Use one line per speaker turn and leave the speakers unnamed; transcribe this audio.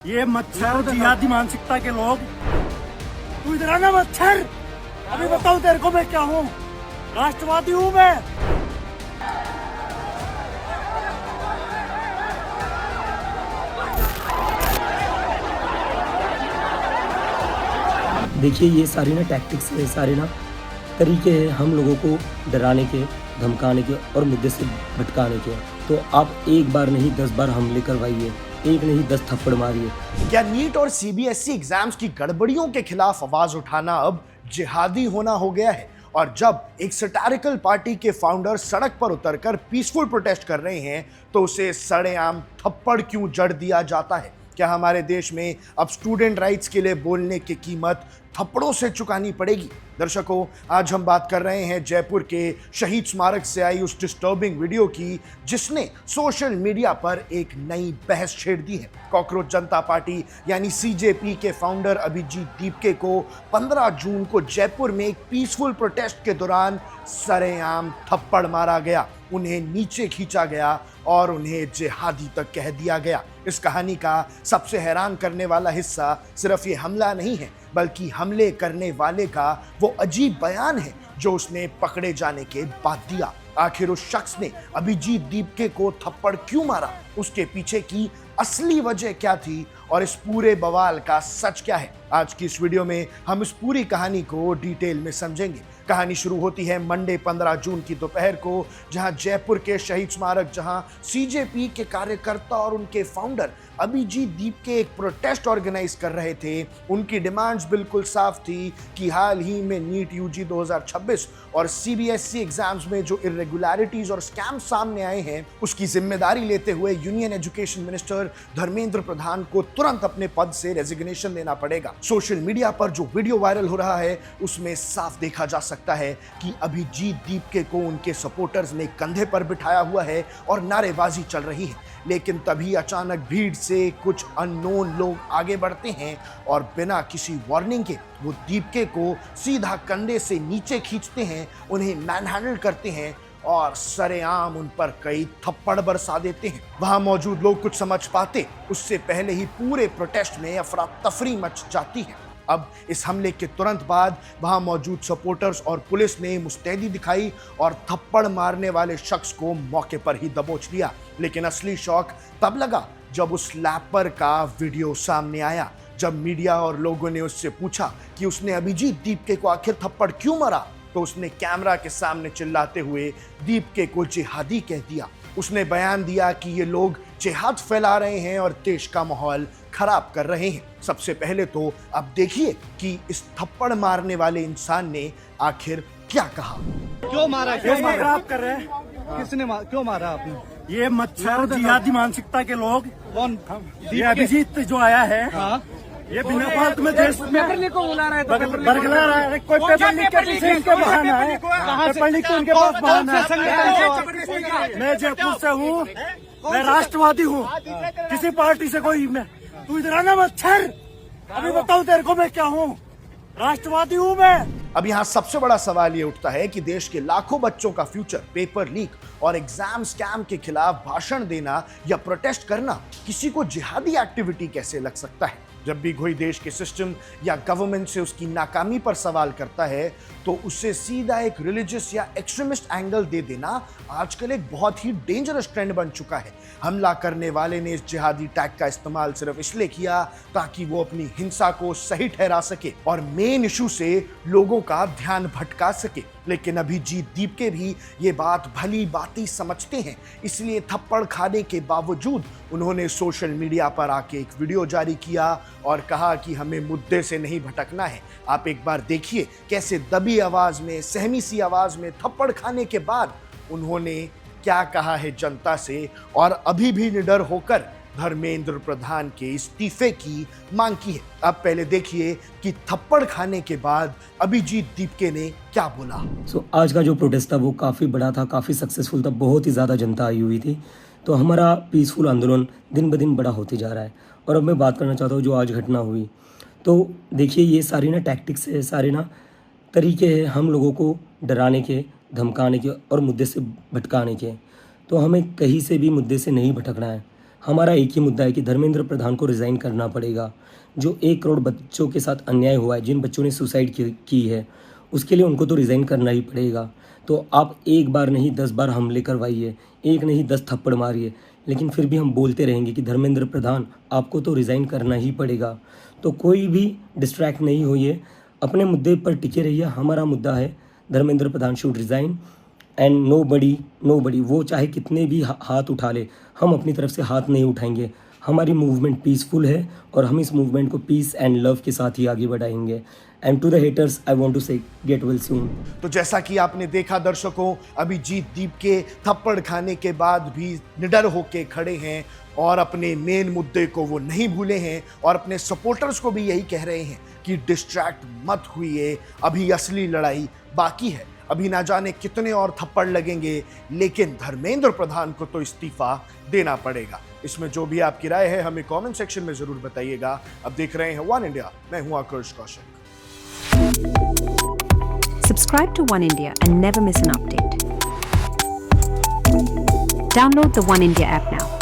ये मच्छर जिहादी मानसिकता के लोग। तू इधर आना मच्छर, अभी बताऊं तेरे को मैं क्या हूँ। राष्ट्रवादी हूँ मैं।
देखिए ये सारी ना टैक्टिक्स है, सारे ना तरीके हैं हम लोगों को डराने के, धमकाने के और मुद्दे से भटकाने के। तो आप एक बार नहीं 10 बार हमले करवाइए, एक नहीं 10 थप्पड़ मारिए।
क्या नीट और सीबीएसई एग्जाम्स की गड़बड़ियों के खिलाफ आवाज उठाना अब जिहादी होना हो गया है? और जब एक सैटारिकल पार्टी के फाउंडर सड़क पर उतरकर पीसफुल प्रोटेस्ट कर रहे हैं तो उसे सरेआम थप्पड़ क्यों जड़ दिया जाता है? क्या हमारे देश में अब स्टूडेंट राइट्स के लिए बोलने की कीमत थप्पड़ों से चुकानी पड़ेगी? दर्शकों, आज हम बात कर रहे हैं जयपुर के शहीद स्मारक से आई उस डिस्टर्बिंग वीडियो की जिसने सोशल मीडिया पर एक नई बहस छेड़ दी है। कॉकरोच जनता पार्टी यानी सीजेपी के फाउंडर अभिजीत दीपके को 15 जून को जयपुर में एक पीसफुल प्रोटेस्ट के दौरान सरेआम थप्पड़ मारा गया, उन्हें नीचे खींचा गया और उन्हें जिहादी तक कह दिया गया। इस कहानी का सबसे हैरान करने वाला हिस्सा सिर्फ ये हमला नहीं है, बल्कि हमले करने वाले का वो अजीब बयान है जो उसने पकड़े जाने के बाद दिया। आखिर उस शख्स ने अभिजीत दीपके को थप्पड़ क्यों मारा, उसके पीछे की असली वजह क्या थी और इस पूरे बवाल का सच क्या है? आज की इस वीडियो में हम इस पूरी कहानी को डिटेल में समझेंगे। कहानी शुरू होती है मंडे 15 जून की दोपहर को, जहां जयपुर के शहीद स्मारक, जहां सीजेपी के कार्यकर्ता और उनके फाउंडर अभिजीत दीपके एक प्रोटेस्ट ऑर्गेनाइज कर रहे थे। उनकी डिमांड्स बिल्कुल साफ थी कि हाल ही में नीट यूजी 2026 और सीबीएसई एग्जाम्स में जो इरेगुलरिटीज और स्कैम सामने आए हैं उसकी जिम्मेदारी लेते हुए union education minister Dharmendra Pradhan को तुरंत अपने पद से रेजिग्नेशन देना पड़ेगा। सोशल मीडिया पर जो वीडियो वायरल हो रहा है उसमें साफ देखा जा सकता है कि अभिजीत दीपके को उनके सपोर्टर्स ने कंधे पर बिठाया हुआ है और नारेबाजी चल रही है। लेकिन तभी अचानक भीड़ से कुछ अननोन लोग आगे बढ़ते हैं और बिना किसी वार्निंग के वो दीपके को सीधा कंधे से नीचे खींचते हैं, उन्हें मैनहैंडल करते हैं और सरेआम उन पर कई थप्पड़ बरसा देते हैं। वहां मौजूद लोग कुछ समझ पाते उससे पहले ही पूरे प्रोटेस्ट में अफरा तफरी मच जाती है। अब इस हमले के तुरंत बाद वहां मौजूद सपोर्टर्स और पुलिस ने मुस्तैदी दिखाई और थप्पड़ मारने वाले शख्स को मौके पर ही दबोच लिया। लेकिन असली शौक तब लगा जब उस स्लैपर का वीडियो सामने आया। जब मीडिया और लोगों ने उससे पूछा कि उसने अभिजीत दीपके को आखिर थप्पड़ क्यों मारा, तो उसने कैमरा के सामने चिल्लाते हुए दीपके को जिहादी कह दिया। उसने बयान दिया कि ये लोग जिहाद फैला रहे हैं और देश का माहौल खराब कर रहे हैं। सबसे पहले तो अब देखिए कि इस थप्पड़ मारने वाले इंसान ने आखिर क्या कहा।
क्यों मारा?
क्यों खराब कर रहे हैं?
किसने क्यों मारा आपने?
ये मच्छर जिहादी मानसिकता के लोग।
कौन?
ये अभिजीत जो आया है,
हाँ?
ये बिना फालतू में देश में
पेपर लीक को बुला रहा है तो
बरगला रहा है। कोई पेपर लीक के पीछे इनके बहाना है, पेपर लीक तो इनके पास बहाना है। मैं जयपुर से हूँ, मैं राष्ट्रवादी हूँ, किसी पार्टी से कोई मैं। तू इधर आना मच्छर, अभी बताऊं तेरे को मैं क्या हूँ। राष्ट्रवादी हूँ मैं।
अब यहाँ सबसे बड़ा सवाल ये उठता है कि देश के लाखों बच्चों का फ्यूचर पेपर लीक और एग्जाम स्कैम के खिलाफ भाषण देना या प्रोटेस्ट करना किसी को जिहादी एक्टिविटी कैसे लग सकता है? जब भी कोई देश के सिस्टम या गवर्नमेंट से उसकी नाकामी पर सवाल करता है तो उससे सीधा एक रिलीजियस या एक्सट्रीमिस्ट एंगल दे देना आजकल एक बहुत ही डेंजरस ट्रेंड बन चुका है। हमला करने वाले ने इस जिहादी टैग का इस्तेमाल सिर्फ इसलिए किया ताकि वो अपनी हिंसा को सही ठहरा सके और मेन इशू से लोगों का ध्यान भटका सके। लेकिन अभिजीत दीपके भी ये बात भली बाती समझते हैं, इसलिए थप्पड़ खाने के बावजूद उन्होंने सोशल मीडिया पर आके एक वीडियो जारी किया और कहा कि हमें मुद्दे से नहीं भटकना है। आप एक बार देखिए कैसे दबी आवाज में, सहमी सी आवाज में थप्पड़ खाने के बाद उन्होंने क्या कहा है जनता से और अभी भी निडर होकर धर्मेंद्र प्रधान के इस्तीफे की मांग की है। अब पहले देखिए कि थप्पड़ खाने के बाद अभिजीत दीपके ने क्या बोला।
आज का जो प्रोटेस्ट था वो काफ़ी बड़ा था, काफ़ी सक्सेसफुल था, बहुत ही ज़्यादा जनता आई हुई थी। तो हमारा पीसफुल आंदोलन दिन ब दिन बड़ा होते जा रहा है। और अब मैं बात करना चाहता हूँ जो आज घटना हुई। तो देखिए ये सारी ना टैक्टिक्स है, सारे ना तरीके हैं हम लोगों को डराने के, धमकाने के और मुद्दे से भटकाने के। तो हमें कहीं से भी मुद्दे से नहीं भटकना है, हमारा एक ही मुद्दा है कि धर्मेंद्र प्रधान को रिज़ाइन करना पड़ेगा। जो 1 करोड़ बच्चों के साथ अन्याय हुआ है, जिन बच्चों ने सुसाइड की है, उसके लिए उनको तो रिज़ाइन करना ही पड़ेगा। तो आप एक बार नहीं 10 बार हमले करवाइए, एक नहीं 10 थप्पड़ मारिए, लेकिन फिर भी हम बोलते रहेंगे कि धर्मेंद्र प्रधान आपको तो रिज़ाइन करना ही पड़ेगा। तो कोई भी डिस्ट्रैक्ट नहीं होइए, अपने मुद्दे पर टिके रहिए। हमारा मुद्दा है Dharmendra Pradhan should resign and no बडी वो चाहे कितने भी हाथ उठा ले, हम अपनी तरफ से हाथ नहीं उठाएंगे। हमारी मूवमेंट पीसफुल है और हम इस मूवमेंट को पीस एंड लव के साथ ही आगे बढ़ाएंगे। And to the haters I want to say get well soon.
तो जैसा कि आपने देखा दर्शकों, अभिजीत दीप के थप्पड़ खाने के बाद भी निडर होके खड़े हैं और अपने मेन मुद्दे को वो नहीं भूले हैं और अपने सपोर्टर्स को भी यही कह रहे हैं कि डिस्ट्रैक्ट मत हुइए, अभी असली लड़ाई बाकी है। अभी ना जाने कितने और थप्पड़ लगेंगे, लेकिन धर्मेंद्र प्रधान को तो इस्तीफा देना पड़ेगा। इसमें जो भी आपकी राय है हमें कमेंट सेक्शन में जरूर बताइएगा। अब देख रहे हैं वन इंडिया, मैं हूं आकर्ष Kaushik.
Subscribe to One India and never miss an update. Download the One India app now.